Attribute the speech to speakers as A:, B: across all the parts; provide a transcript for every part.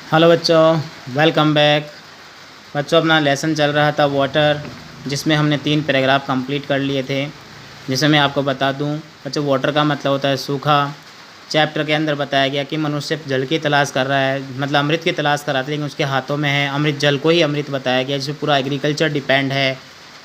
A: Hello बच्चों, welcome back. बच्चों, अपना लेसन चल रहा था वाटर, जिसमें हमने 3 पैराग्राफ कंप्लीट कर लिए थे। जिसे मैं आपको बता दूं बच्चों, वाटर का मतलब होता है सूखा। चैप्टर के अंदर बताया गया कि मनुष्य जल की तलाश कर रहा है, मतलब अमृत की तलाश कर रहा था, लेकिन उसके हाथों में है अमृत। जल को ही अमृत बताया गया, जिसमें पूरा एग्रीकल्चर डिपेंड है।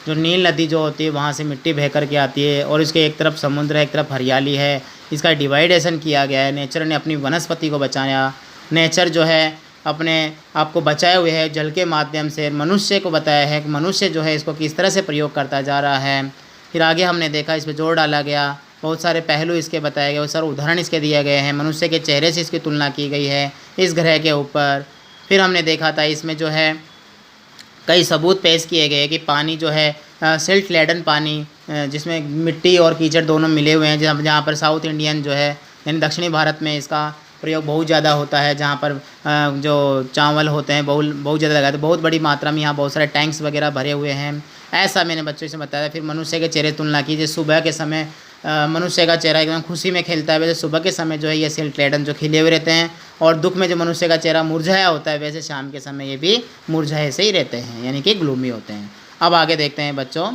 A: जो नील नदी जो होती है वहाँ से मिट्टी बह कर के आती है, और इसके एक तरफ समुद्र है, एक तरफ हरियाली है। इसका डिवाइडेशन किया गया है। नेचर ने अपनी वनस्पति को बचाया। नेचर जो है अपने आप को बचाए हुए है जल के माध्यम से। मनुष्य को बताया है कि मनुष्य जो है इसको किस तरह से प्रयोग करता जा रहा है। फिर आगे हमने देखा, इस पर जोर डाला गया, बहुत सारे पहलू इसके बताए गए, बहुत सारे उदाहरण इसके दिए गए हैं। मनुष्य के चेहरे से इसकी तुलना की गई है इस ग्रह के ऊपर। फिर हमने देखा था इसमें जो है कई सबूत पेश किए गए कि पानी जो है सिल्ट लेडन पानी, जिसमें मिट्टी और कीचड़ दोनों मिले हुए हैं, जहाँ पर साउथ इंडियन जो है यानी दक्षिणी भारत में इसका प्रयोग बहुत ज़्यादा होता है। जहाँ पर जो चावल होते हैं बहुत ज़्यादा लगाते हैं, बहुत बड़ी मात्रा में। यहाँ बहुत सारे टैंक्स वगैरह भरे हुए हैं, ऐसा मैंने बच्चों से बताया। फिर मनुष्य के चेहरे तुलना कीजिए। सुबह के समय मनुष्य का चेहरा एकदम खुशी में खिलता है, वैसे सुबह के समय जो है ये सिल्ट लेडन जो खिले हुए रहते हैं। और दुख में जो मनुष्य का चेहरा मुरझाया होता है, वैसे शाम के समय ये भी मुरझाए से ही रहते हैं, यानी कि ग्लूमी होते हैं। अब आगे देखते हैं बच्चों,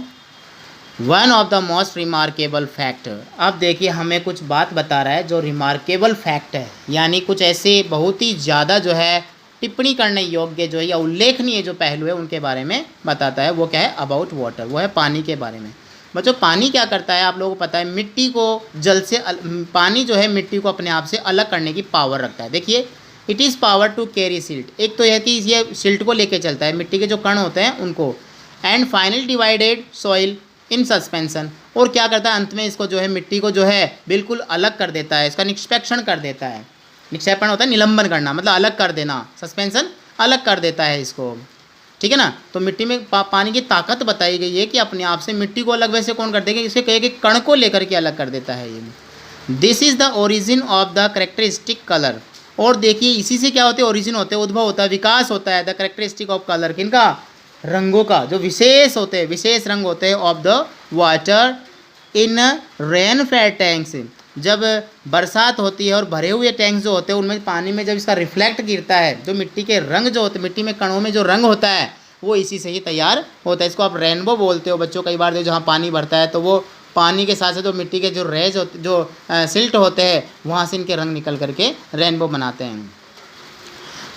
A: one of the most remarkable fact. अब देखिए हमें कुछ बात बता रहा है जो रिमार्केबल फैक्ट है, यानी कुछ ऐसे बहुत ही ज़्यादा जो है टिप्पणी करने योग्य जो है या उल्लेखनीय जो पहलू है उनके बारे में बताता है। वो क्या है? अबाउट वाटर, वो है पानी के बारे में। बच्चों, पानी क्या करता है आप लोगों को पता है? मिट्टी को जल से पानी जो है मिट्टी को अपने आप से अलग करने की पावर रखता है। देखिए, it is power to carry silt. एक तो यह कि ये सिल्ट को लेके चलता है, मिट्टी के जो कण होते हैं उनको। And final divided soil in suspension. और क्या करता है? अंत में इसको जो है मिट्टी को जो है बिल्कुल अलग कर देता है, इसका निक्षेपण कर देता है। निक्षेपण होता है निलंबन करना, मतलब अलग कर देना। सस्पेंशन अलग कर देता है इसको, ठीक है ना। तो मिट्टी में पानी की ताकत बताई गई है कि अपने आप से मिट्टी को अलग वैसे कौन कर देगा? इसके कहे कि कण को लेकर के अलग कर देता है ये। This is the origin of the characteristic colour. और देखिए इसी से क्या होते हैं? ओरिजिन होते हैं, उद्भव होता है, विकास होता है। द करेक्टरिस्टिक ऑफ कलर, किनका? रंगों का, जो विशेष होते हैं, विशेष रंग होते हैं of the water in rain fade tanks. जब बरसात होती है और भरे हुए टैंक्स जो होते हैं उनमें पानी में जब इसका रिफ्लेक्ट गिरता है, जो मिट्टी के रंग जो होते हैं, मिट्टी में कणों में जो रंग होता है वो इसी से ही तैयार होता है। इसको आप रेनबो बोलते हो बच्चों। कई बार जहाँ पानी भरता है तो वो पानी के साथ साथ जो मिट्टी के जो रेज होते, जो सिल्ट होते हैं, वहाँ से इनके रंग निकल करके रेनबो बनाते हैं।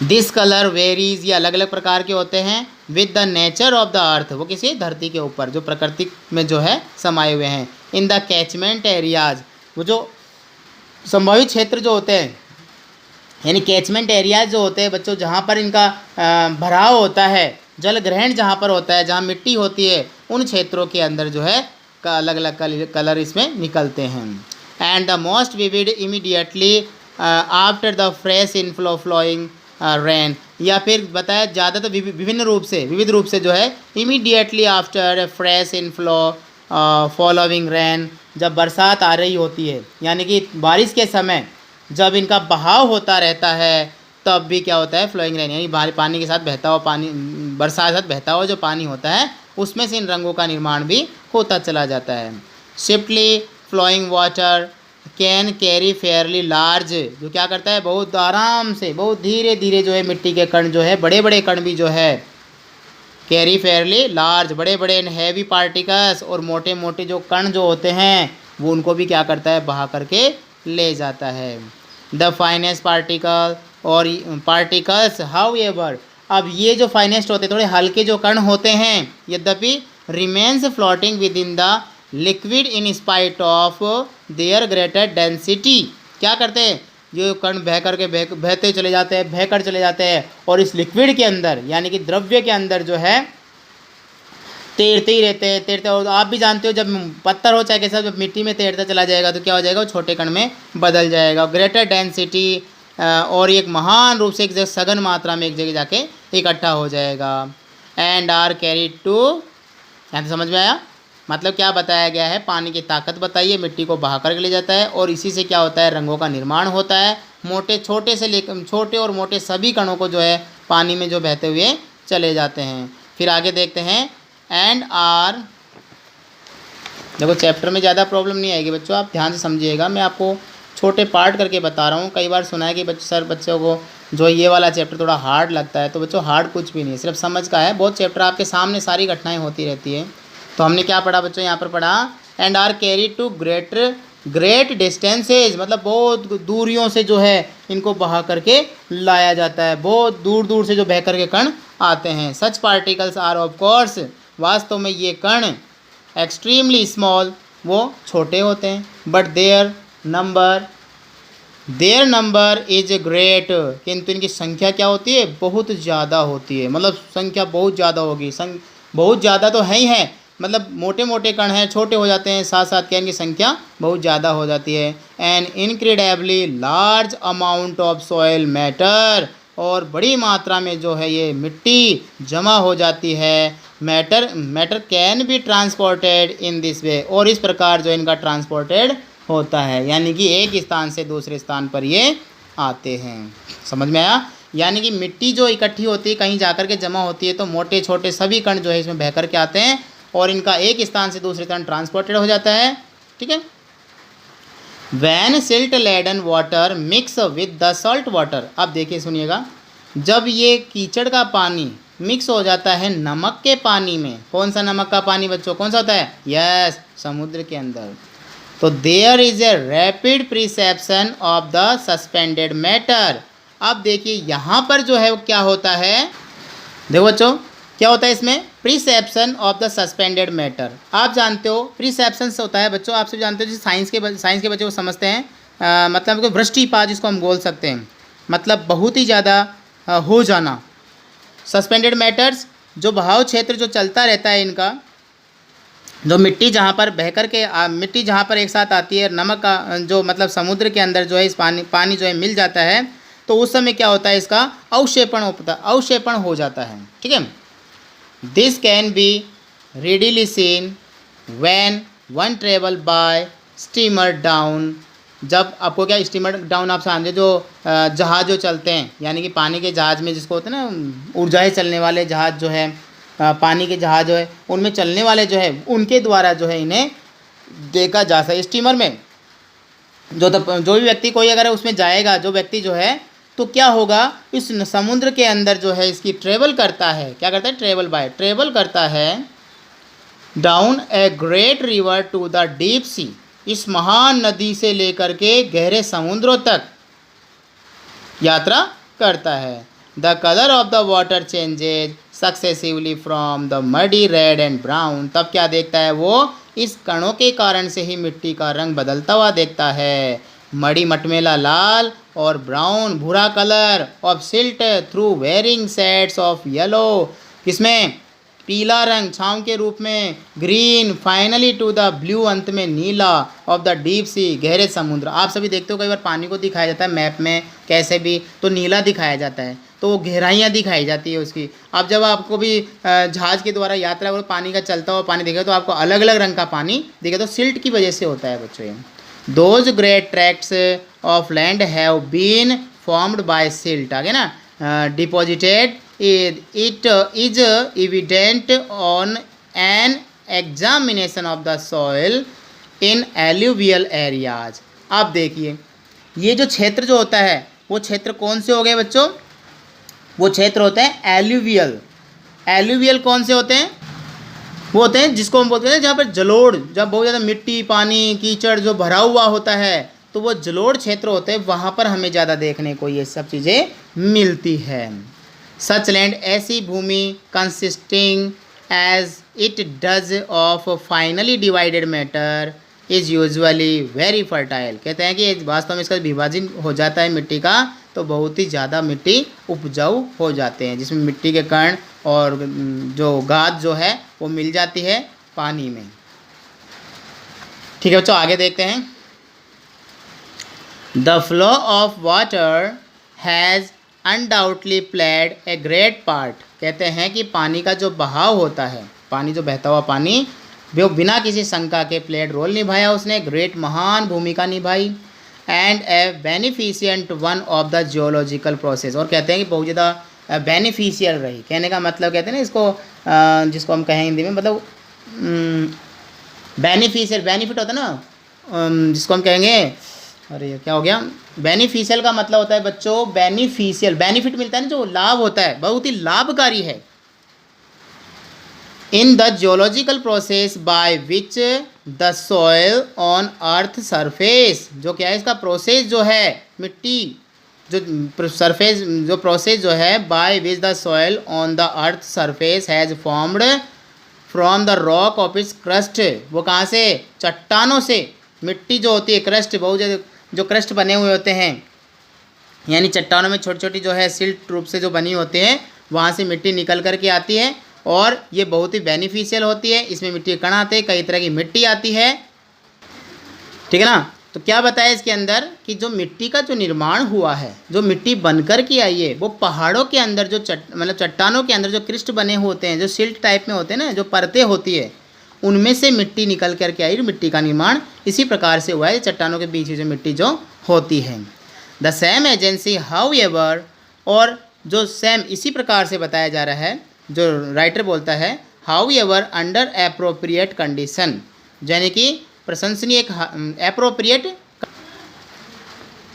A: दिस कलर वेरीज, ये अलग अलग प्रकार के होते हैं with the nature of the अर्थ, वो किसी धरती के ऊपर जो प्रकृति में जो है समाये हुए हैं। इन द कैचमेंट एरियाज, वो जो संभावित क्षेत्र जो होते हैं, यानी कैचमेंट एरियाज जो होते हैं बच्चों, जहाँ पर इनका भराव होता है, जल ग्रहण जहाँ पर होता है, जहाँ मिट्टी होती है, उन क्षेत्रों के अंदर जो है अलग अलग कलर इसमें निकलते हैं। And the most vivid immediately after the fresh inflow flowing rain, या फिर बताया ज़्यादा तो विभिन्न रूप से, विविध रूप से जो है immediately after fresh inflow following rain, जब बरसात आ रही होती है, यानी कि बारिश के समय जब इनका बहाव होता रहता है, तब भी क्या होता है? फ्लोइंग रेन, यानी पानी के साथ बहता हुआ पानी, बरसात के साथ बहता हुआ जो पानी होता है उसमें से इन रंगों का निर्माण भी होता चला जाता है। Swiftly flowing water can carry fairly large, जो क्या करता है? बहुत आराम से, बहुत धीरे धीरे जो है मिट्टी के कण जो है, बड़े बड़े कण भी जो है कैरी फेयरली लार्ज, बड़े बड़े एंड हैवी पार्टिकल्स, और मोटे मोटे जो कण जो होते हैं वो उनको भी क्या करता है? बहा करके ले जाता है। द फाइनेस्ट पार्टिकल और पार्टिकल्स हाउ एवर, अब ये जो फाइनेस्ट होते हैं, थोड़े हल्के जो कण होते हैं, यद्यपि remains floating with in the liquid in spite of their greater density. क्या करते हैं? जो कण बह करके बहते चले जाते हैं, बहकर चले जाते हैं, और इस लिक्विड के अंदर, यानी कि द्रव्य के अंदर जो है तैरते ही रहते हैं, तैरते। और आप भी जानते हो जब पत्थर हो चाहे कैसा, जब मिट्टी में तैरता चला जाएगा तो क्या हो जाएगा? वो छोटे कण में बदल जाएगा। ग्रेटर डेंसिटी, और एक महान रूप से एक जगह सघन मात्रा में एक जगह जाके इकट्ठा हो जाएगा। एंड आर कैरीड टू, यहाँ तो समझ में आया? मतलब क्या बताया गया है? पानी की ताकत बताइए, मिट्टी को बहा कर ले जाता है, और इसी से क्या होता है? रंगों का निर्माण होता है। मोटे छोटे से लेकर छोटे और मोटे सभी कणों को जो है पानी में जो बहते हुए चले जाते हैं। फिर आगे देखते हैं, एंड आर, देखो चैप्टर में ज़्यादा प्रॉब्लम नहीं आएगी बच्चों, आप ध्यान से समझिएगा। मैं आपको छोटे पार्ट करके बता रहा हूँ। कई बार सुना है कि सर बच्चों को जो ये वाला चैप्टर थोड़ा हार्ड लगता है, तो बच्चों हार्ड कुछ भी नहीं है, सिर्फ समझ का है। बहुत चैप्टर आपके सामने सारी घटनाएं होती रहती है। तो हमने क्या पढ़ा बच्चों, यहाँ पर पढ़ा and are carry to great distances, मतलब बहुत दूरियों से जो है इनको बहा करके लाया जाता है, बहुत दूर दूर से जो बह करके कण आते हैं। सच पार्टिकल्स आर ऑफ कोर्स, वास्तव में ये कण एक्सट्रीमली स्मॉल, वो छोटे होते हैं, but their number is great, किंतु इनकी संख्या क्या होती है, बहुत ज़्यादा होती है। मतलब संख्या बहुत ज़्यादा होगी, बहुत ज़्यादा तो है ही है, मतलब मोटे मोटे कण हैं, छोटे हो जाते हैं, साथ साथ क्या इनकी संख्या बहुत ज़्यादा हो जाती है। N incredibly large amount of soil matter, और बड़ी मात्रा में जो है ये मिट्टी जमा हो जाती है। Matter can be transported in this way, और इस प्रकार जो इनका ट्रांसपोर्टेड होता है, यानी कि एक स्थान से दूसरे स्थान पर ये आते हैं। समझ में आया? यानी कि मिट्टी जो इकट्ठी होती है कहीं जाकर के जमा होती है, तो मोटे छोटे सभी कण जो है इसमें बह कर के आते हैं और इनका एक स्थान से दूसरे स्थान ट्रांसपोर्टेड हो जाता है। ठीक है। When silt laden water mix with the salt water, अब देखिए सुनिएगा, जब ये कीचड़ का पानी मिक्स हो जाता है नमक के पानी में, कौन सा नमक का पानी बच्चों, कौन सा होता है, यस, समुद्र के अंदर, तो there is a rapid precipitation of the suspended matter. अब देखिए यहाँ पर जो है वो क्या होता है, देखो बच्चों क्या होता है इसमें, perception of the suspended matter. आप जानते हो प्रिसेप्शन से होता है बच्चों, आप सब जानते हो, जैसे साइंस के बच्चे को समझते हैं, मतलब वृष्टिपात जिसको हम बोल सकते हैं, मतलब बहुत ही ज़्यादा हो जाना। सस्पेंडेड मैटर्स जो बहाव क्षेत्र जो चलता रहता है इनका, जो मिट्टी जहाँ पर बह कर के मिट्टी जहाँ पर एक साथ आती है, नमक का जो मतलब समुद्र के अंदर जो है इस पानी जो है मिल जाता है, तो उस समय क्या होता है, इसका अवक्षेपण हो जाता है। ठीक है। This can be readily seen when one travel by steamer down, जब आपको क्या स्टीमर डाउन आप समझे, जो जहाज़ जो चलते हैं, यानी कि पानी के जहाज़ में जिसको होते हैं ना ऊर्जाएं चलने वाले जहाज़ जो है, पानी के जहाज़ जो है उनमें चलने वाले जो है उनके द्वारा जो है इन्हें देखा जा सकता है। स्टीमर में जो भी व्यक्ति कोई अगर उसमें जाएगा, जो व्यक्ति जो है, तो क्या होगा, इस समुद्र के अंदर जो है इसकी ट्रेवल करता है, क्या करता है, ट्रेवल करता है down a great river to the deep sea, इस महान नदी से लेकर के गहरे समुद्रों तक यात्रा करता है। The colour of the water changes successively from the muddy red and brown, तब क्या देखता है वो, इस कणों के कारण से ही मिट्टी का रंग बदलता हुआ देखता है। मड़ी मटमेला लाल और ब्राउन भूरा colour of silt through varying shades of yellow, किसमें, पीला रंग छाँव के रूप में, green finally to the blue, अंत में नीला, ऑफ द डीप सी, गहरे समुद्र। आप सभी देखते हो कई बार पानी को दिखाया जाता है मैप में कैसे भी, तो नीला दिखाया जाता है, तो वो गहराइयाँ दिखाई जाती है उसकी। अब जब आपको भी जहाज़ के द्वारा यात्रा करो, पानी का चलता हुआ पानी दिखेगा, तो आपको अलग अलग रंग का पानी दिखेगा, तो सिल्ट की वजह से होता है बच्चों ये। Those great tracts of land have been formed by silt, आगे ना, deposited it is evident on an examination of the soil in alluvial areas। अब देखिए ये जो क्षेत्र जो होता है वो क्षेत्र कौन से हो गए बच्चों, वो क्षेत्र होते हैं एलुवियल कौन से होते हैं, वो होते हैं जिसको हम बोलते हैं जहाँ पर जलोढ़, जब बहुत ज़्यादा मिट्टी पानी कीचड़ जो भरा हुआ होता है, तो वो जलोढ़ क्षेत्र होते हैं, वहाँ पर हमें ज़्यादा देखने को ये सब चीज़ें मिलती है। सच लैंड, ऐसी भूमि consisting as it does of finely divided matter is usually very fertile, कहते हैं कि वास्तव में इसका विभाजन हो जाता है मिट्टी का, तो बहुत ही ज़्यादा मिट्टी उपजाऊ हो जाते हैं, जिसमें मिट्टी के कण और जो गाद जो है वो मिल जाती है पानी में। ठीक है बच्चों, आगे देखते हैं। The flow of water has undoubtedly played a great part, कहते हैं कि पानी का जो बहाव होता है, पानी जो बहता हुआ पानी, वो बिना किसी शंका के प्लेड रोल निभाया, उसने ग्रेट महान भूमिका निभाई, and A beneficent one of the geological process, और कहते हैं कि बहुत ज़्यादा बेनिफिशियल रही। कहने का मतलब कहते हैं ना इसको, जिसको हम कहें हिंदी में, मतलब बेनिफिशियल, बेनिफिट होता है ना, जिसको हम कहेंगे, अरे क्या हो गया, बेनिफिशियल का मतलब होता है बच्चों बेनिफिशियल, बेनिफिट मिलता है ना, जो लाभ होता है, बहुत ही लाभकारी है। In the geological process by which the soil on earth surface, जो क्या है इसका प्रोसेस जो है, मिट्टी जो सरफेस जो प्रोसेस जो है, by which the soil on the earth surface has formed from the rock of its crust, वो कहाँ से, चट्टानों से। मिट्टी जो होती है क्रस्ट, बहुत जो क्रस्ट बने हुए होते हैं, यानी चट्टानों में छोटी छोटी जो है सिल्ट रूप से जो बनी होते हैं, वहाँ से मिट्टी निकल करके आती है और ये बहुत ही बेनिफिशियल होती है। इसमें मिट्टी के कण आते हैं, कई तरह की मिट्टी आती है, ठीक है ना। तो क्या बताया इसके अंदर कि जो मिट्टी का जो निर्माण हुआ है, जो मिट्टी बनकर के आई है, वो पहाड़ों के अंदर जो मतलब चट्टानों के अंदर जो क्रिस्ट बने होते हैं, जो सिल्ट टाइप में होते हैं ना, जो परतें होती है, उनमें से मिट्टी निकल करके आई। मिट्टी का निर्माण इसी प्रकार से हुआ है, चट्टानों के बीच जो मिट्टी जो होती है। The same agency how ever, और जो सेम इसी प्रकार से बताया जा रहा है, जो राइटर बोलता है, how ever under appropriate condition, यानी कि प्रशंसनीय एक appropriate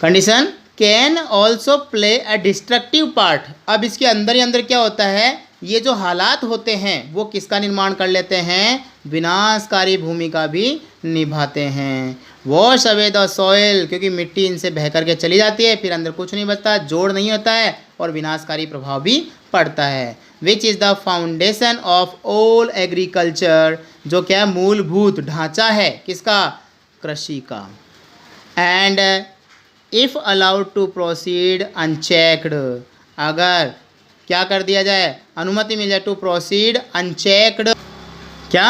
A: condition can also play a destructive part. अब इसके अंदर ही अंदर क्या होता है, ये जो हालात होते हैं वो किसका निर्माण कर लेते हैं, विनाशकारी भूमिका भी निभाते हैं। वॉश अवे द सॉइल, क्योंकि मिट्टी इनसे बह करके चली जाती है, फिर अंदर कुछ नहीं बचता, जोड़ नहीं होता है और विनाशकारी प्रभाव भी पड़ता है। Which is the foundation of all agriculture, जो क्या मूलभूत ढांचा है किसका, कृषि का। And if allowed to proceed unchecked, अगर क्या कर दिया जाए, अनुमति मिल जाए, टू प्रोसीड अनचेक्ड, क्या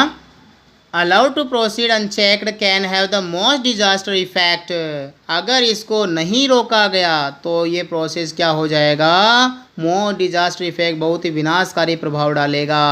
A: allowed to proceed unchecked can have the most disaster effect, अगर इसको नहीं रोका गया तो ये प्रोसेस क्या हो जाएगा, मोस्ट डिजास्टर इफेक्ट, बहुत ही विनाशकारी प्रभाव डालेगा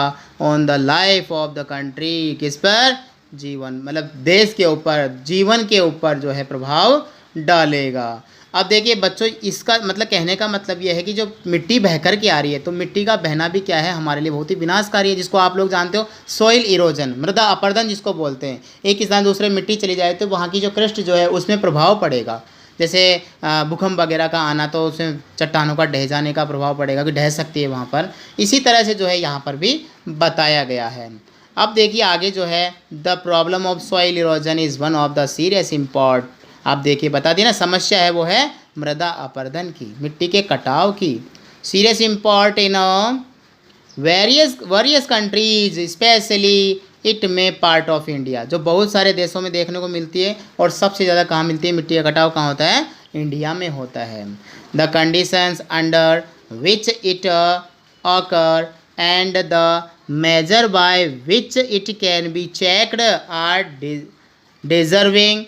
A: on the life of the country, किस पर, जीवन, मतलब देश के ऊपर, जीवन के ऊपर जो है प्रभाव डालेगा। अब देखिए बच्चों, इसका मतलब कहने का मतलब यह है कि जो मिट्टी बह कर के आ रही है, तो मिट्टी का बहना भी क्या है, हमारे लिए बहुत ही विनाशकारी है, जिसको आप लोग जानते हो सॉइल इरोजन, मृदा अपरदन जिसको बोलते हैं। एक स्थान दूसरे मिट्टी चली जाए तो वहाँ की जो क्रस्ट जो है उसमें प्रभाव पड़ेगा, जैसे भूकंप वगैरह का आना, तो उसमें चट्टानों का ढह जाने का प्रभाव पड़ेगा कि ढह सकती है वहाँ पर। इसी तरह से जो है यहाँ पर भी बताया गया है। अब देखिए आगे जो है, the problem of soil erosion is one of the serious import, आप देखिए बता दी ना, समस्या है वो है मृदा अपरदन की, मिट्टी के कटाव की। Serious import in various countries specially it में पार्ट ऑफ इंडिया, जो बहुत सारे देशों में देखने को मिलती है और सबसे ज़्यादा कहाँ मिलती है, मिट्टी का कटाव कहाँ होता है, इंडिया में होता है। The conditions under which it occur and the measure by which it can be checked are deserving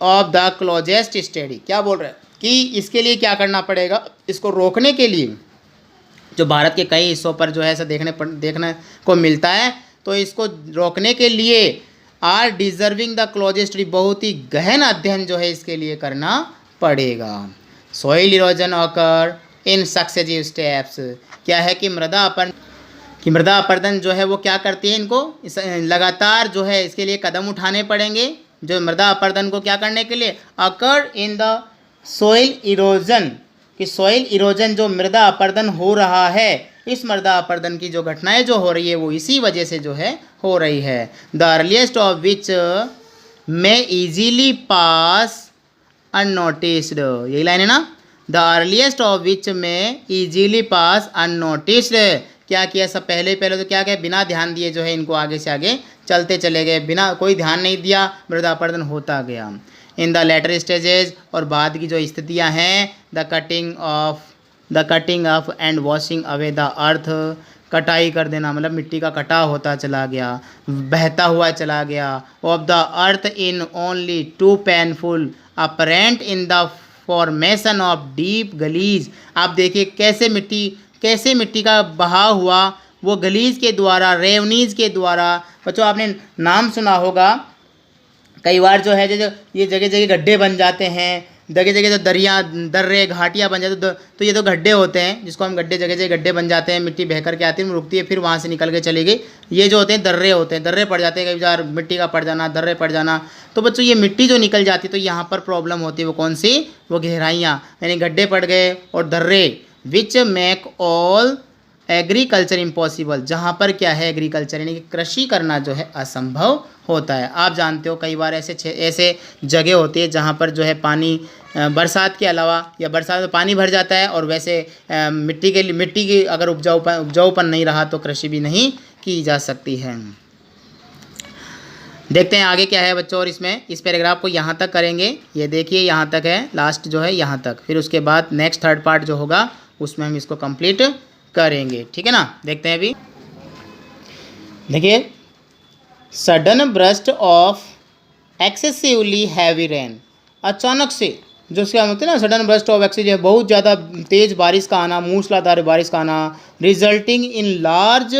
A: of the closest study. क्या बोल रहे हैं कि इसके लिए क्या करना पड़ेगा, इसको रोकने के लिए, जो भारत के कई हिस्सों पर जो है ऐसा देखने को मिलता है, तो इसको रोकने के लिए are deserving the closest study, बहुत ही गहन अध्ययन जो है इसके लिए करना पड़ेगा। Soil erosion occur in successive steps, क्या है कि मृदा अपरदन जो है वो क्या करती है, इनको लगातार जो है इसके लिए कदम उठाने पड़ेंगे, जो मृदा अपरदन को क्या करने के लिए, अकर इन द सॉइल इरोजन, कि सॉइल इरोजन जो मृदा अपरदन हो रहा है, इस मृदा अपरदन की जो घटनाएं जो हो रही है वो इसी वजह से जो है हो रही है। The earliest of which may easily pass unnoticed, यही लाइन है ना, the earliest of which may easily pass unnoticed, क्या किया सब पहले तो क्या किया, बिना ध्यान दिए जो है इनको आगे से आगे चलते चले गए, बिना कोई ध्यान नहीं दिया, मृदा अपरदन होता गया। इन द लेटर स्टेजेस, और बाद की जो स्थितियां हैं, the cutting of and washing away the earth, कटाई कर देना मतलब मिट्टी का कटाव होता चला गया, बहता हुआ चला गया। Of the earth in only too painful apparent in the formation of deep gullies, आप देखिए कैसे मिट्टी का बहाव हुआ, वो गलीज के द्वारा, रेवनीज के द्वारा। बच्चों आपने नाम सुना होगा, कई बार जो है जो ये जगह जगह गड्ढे बन जाते हैं, जगह जगह जो दरिया दर्रे घाटियाँ बन जाते तो ये तो गड्ढे होते हैं, जिसको हम गड्ढे, जगह जगह गड्ढे बन जाते हैं, मिट्टी बह करके आती है, रुकती है, फिर वहाँ से निकल के चली गई। ये जो होते हैं दर्रे होते हैं, दर्रे पड़ जाते हैं, कई बार मिट्टी का पड़ जाना, दर्रे पड़ जाना। तो बच्चों ये मिट्टी जो निकल जाती है तो यहाँ पर प्रॉब्लम होती है, वो कौन सी, वो गहराइयाँ, यानी गड्ढे पड़ गए और दर्रे, which make all agriculture impossible, जहाँ पर क्या है एग्रीकल्चर यानी कि कृषि करना जो है असंभव होता है। आप जानते हो कई बार ऐसे जगह होती है जहाँ पर जो है पानी बरसात के अलावा, या बरसात में पानी भर जाता है और वैसे मिट्टी की अगर उपजाऊपन नहीं रहा तो कृषि भी नहीं की जा सकती है। देखते हैं आगे क्या है बच्चों, और इसमें इस पैराग्राफ को यहाँ तक करेंगे, ये देखिए यहाँ तक है, लास्ट जो है यहाँ तक, फिर उसके बाद नेक्स्ट थर्ड पार्ट जो होगा उसमें हम इसको कंप्लीट करेंगे, ठीक है ना। देखते हैं अभी, देखिए, sudden burst of excessively heavy rain, अचानक से जो क्या होते हैं ना, सडन ब्रस्ट ऑफ एक्सेसिव, बहुत ज़्यादा तेज़ बारिश का आना, मूसलाधार बारिश का आना, resulting in large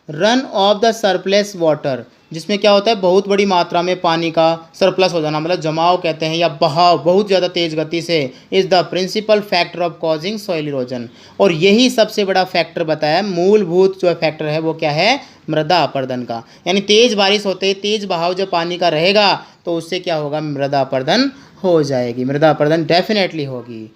A: run of the surplus water, जिसमें क्या होता है बहुत बड़ी मात्रा में पानी का सरप्लस हो जाना, मतलब जमाव कहते हैं, या बहाव बहुत ज़्यादा तेज़ गति से, is the principal factor of causing soil erosion, और यही सबसे बड़ा फैक्टर बताया, मूलभूत जो फैक्टर है वो क्या है, मृदा अपरदन का। यानी तेज़ बारिश होते, तेज़ बहाव जब पानी का रहेगा तो उससे क्या होगा, मृदा अपरदन हो जाएगी, मृदा अपरदन डेफिनेटली होगी।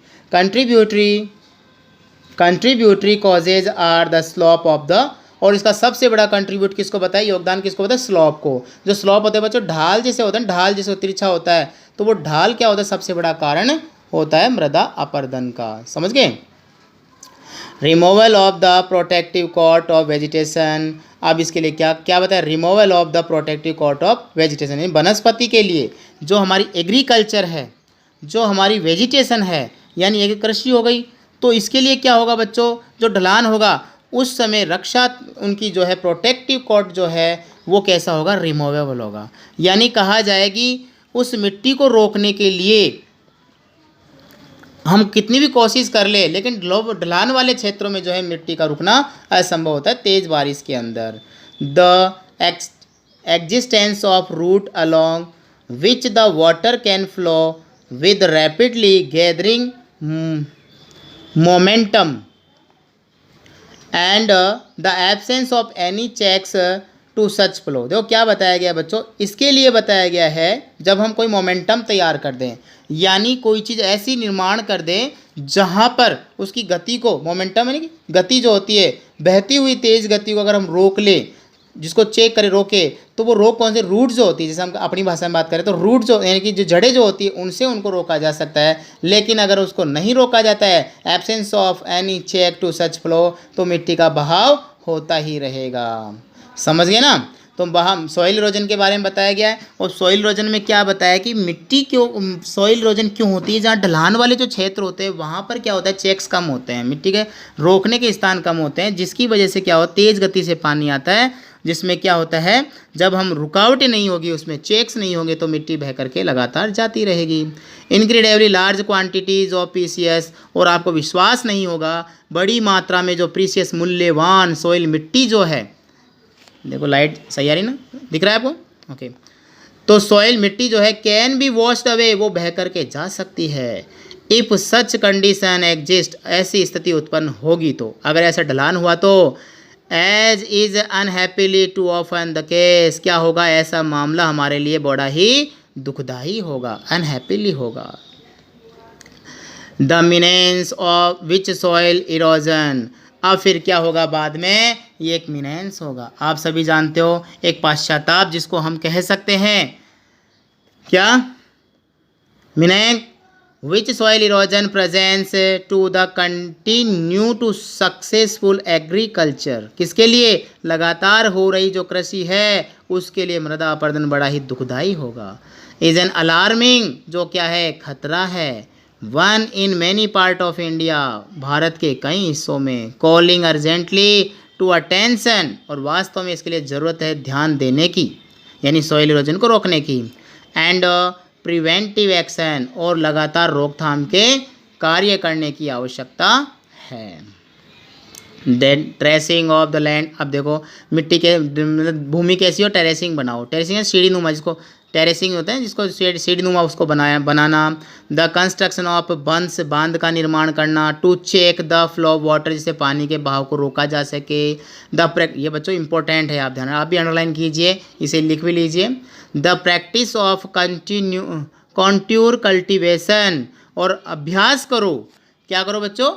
A: Contributory causes are the slope of the, और इसका सबसे बड़ा कंट्रीब्यूट किसको बताया, योगदान किसको बताया, स्लॉप को। जो स्लॉप होता है बच्चों ढाल जैसे होता है, ढाल जैसे तिरछा होता है, तो वो ढाल क्या होता है, सबसे बड़ा कारण होता है मृदा अपरदन का, समझ गए। Removal of the protective coat of vegetation, अब इसके लिए क्या क्या बताया, removal of the protective coat of vegetation, यानी वनस्पति के लिए जो हमारी एग्रीकल्चर है, जो हमारी वेजिटेशन है, यानी एक कृषि हो गई, तो इसके लिए क्या होगा बच्चों, जो ढलान होगा उस समय रक्षा उनकी जो है प्रोटेक्टिव कोट जो है वो कैसा होगा, रिमूवेबल होगा। यानी कहा जाए कि उस मिट्टी को रोकने के लिए हम कितनी भी कोशिश कर ले, लेकिन ढलान वाले क्षेत्रों में जो है मिट्टी का रुकना असंभव होता है तेज़ बारिश के अंदर। The existence of route along which the water can flow with rapidly gathering momentum and the absence of any checks to such flow. देखो क्या बताया गया बच्चों, इसके लिए बताया गया है जब हम कोई मोमेंटम तैयार कर दें, यानी कोई चीज़ ऐसी निर्माण कर दें जहाँ पर उसकी गति को, मोमेंटम यानी कि गति जो होती है, बहती हुई तेज़ गति को अगर हम रोक लें, जिसको चेक करें, रोके, तो वो रोक कौन से, रूट जो होती है, जैसे हम अपनी भाषा में बात करें तो रूट जो यानी कि जो जड़ें जो होती है उनसे उनको रोका जा सकता है। लेकिन अगर उसको नहीं रोका जाता है, absence of any check to such flow, तो मिट्टी का बहाव होता ही रहेगा, समझ गए ना। तो वहाँ सॉइल इरोजन के बारे में बताया गया है, और सॉइल इरोजन में क्या बताया कि मिट्टी क्यों, सॉइल इरोजन क्यों होती है, जहाँ ढलान वाले जो क्षेत्र होते हैं वहाँ पर क्या होता है, चेक्स कम होते हैं, मिट्टी के रोकने के स्थान कम होते हैं, जिसकी वजह से क्या हो, तेज़ गति से पानी आता है, जिसमें क्या होता है, जब हम रुकावटें नहीं होगी, उसमें चेक्स नहीं होंगे, तो मिट्टी बह करके लगातार जाती रहेगी। Incredibly large quantities of precious, और आपको विश्वास नहीं होगा, बड़ी मात्रा में जो प्रीसियस मूल्यवान सॉइल मिट्टी जो है, देखो लाइट सही आ रही ना, दिख रहा है आपको, ओके। तो सॉइल मिट्टी जो है कैन बी वॉश्ड अवे, वो बह करके जा सकती है। इफ़ सच कंडीशन एग्जिस्ट, ऐसी स्थिति उत्पन्न होगी, तो अगर ऐसा ढलान हुआ तो as is unhappily too often the case, क्या होगा, ऐसा मामला हमारे लिए बड़ा ही दुखदाई होगा, अनहैप्पीली होगा। The menace of which soil erosion, अब फिर क्या होगा बाद में, ये एक मीनेंस होगा, आप सभी जानते हो, एक पाश्चाताप जिसको हम कह सकते हैं, क्या menace which soil erosion presents to the continue to successful agriculture, किसके लिए, लगातार हो रही जो कृषि है उसके लिए मृदा अपरदन बड़ा ही दुखदाई होगा। इज एन अलार्मिंग, जो क्या है, खतरा है, one in many part of India, Bharat के कई हिस्सों में, कॉलिंग अर्जेंटली टू अटेंशन, और वास्तव में इसके लिए ज़रूरत है ध्यान देने की, यानी सॉइल इरोजन को रोकने की, एंड प्रिवेंटिव एक्शन, और लगातार रोकथाम के कार्य करने की आवश्यकता है। Then terracing of the land, अब देखो मिट्टी के मतलब भूमि कैसी हो, टेरेसिंग बनाओ, टेरेसिंग है सीढ़ी नुमा, जिसको टेरेसिंग होता है जिसको सीढ़ीनुमा उसको बनाना। द कंस्ट्रक्शन ऑफ बंस, बांध का निर्माण करना। To check the flow of water, जिससे पानी के बहाव को रोका जा सके। ये बच्चों इंपॉर्टेंट है, आप ध्यान, आप भी अंडरलाइन कीजिए, इसे लिख भी लीजिए। The practice of contour cultivation, और अभ्यास करो, क्या करो बच्चों,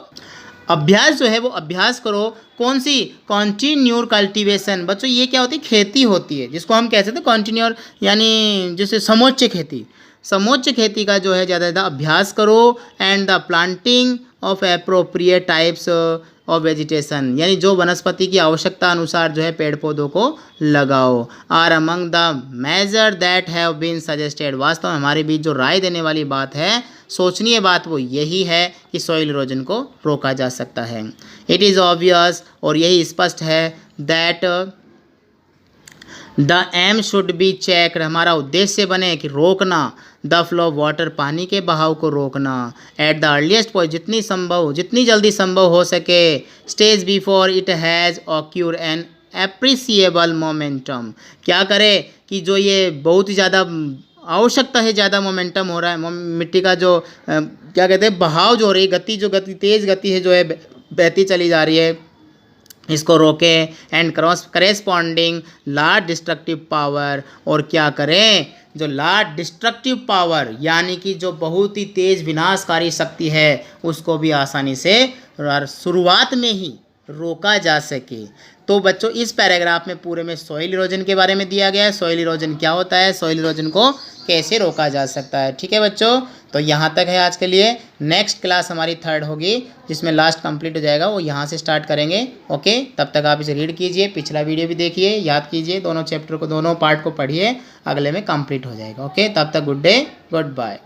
A: अभ्यास जो है वो अभ्यास करो। कौन सी, कॉन्टिन्यूर कल्टीवेशन। बच्चों ये क्या होती है, खेती होती है, जिसको हम कह सकते हैं कॉन्टिन्यूर, यानी जैसे समोच्च खेती, समोच्च खेती का जो है ज़्यादा ज़्यादा अभ्यास करो। And the planting of appropriate types of vegetation, यानी जो वनस्पति की आवश्यकता अनुसार जो है पेड़ पौधों को लगाओ। Are among the measure that have been suggested, वास्तव में हमारे बीच जो राय देने वाली बात है, सोचनीय बात वो यही है कि सॉइल इरोजन को रोका जा सकता है। इट इज़ ऑब्वियस, और यही स्पष्ट है, that the aim should be checked, हमारा उद्देश्य बने कि रोकना, द फ्लो ऑफ वाटर, पानी के बहाव को रोकना, एट द अर्लीस्ट पॉइंट, जितनी जल्दी संभव हो सके, stage before it has acquire an appreciable momentum, क्या करे कि जो ये बहुत ही ज़्यादा आवश्यकता है, ज़्यादा मोमेंटम हो रहा है, मिट्टी का जो क्या कहते हैं, बहाव जो हो रही है, तेज़ गति है जो है बहती चली जा रही है, इसको रोके। And corresponding large destructive power, और क्या करें, जो लार्ज डिस्ट्रक्टिव पावर, यानी कि जो बहुत ही तेज़ विनाशकारी शक्ति है, उसको भी आसानी से शुरुआत में ही रोका जा सके। तो बच्चों इस पैराग्राफ में पूरे में सॉइल इरोजन के बारे में दिया गया है, सॉइल इरोजन क्या होता है, सॉइल इरोजन को कैसे रोका जा सकता है। ठीक है बच्चों, तो यहाँ तक है आज के लिए। नेक्स्ट क्लास हमारी 3rd होगी, जिसमें लास्ट कंप्लीट हो जाएगा, वो यहाँ से स्टार्ट करेंगे। ओके, तब तक आप इसे रीड कीजिए, पिछला वीडियो भी देखिए, याद कीजिए, दोनों चैप्टर को, दोनों पार्ट को पढ़िए, अगले में कंप्लीट हो जाएगा। ओके, तब तक गुड डे, गुड बाय।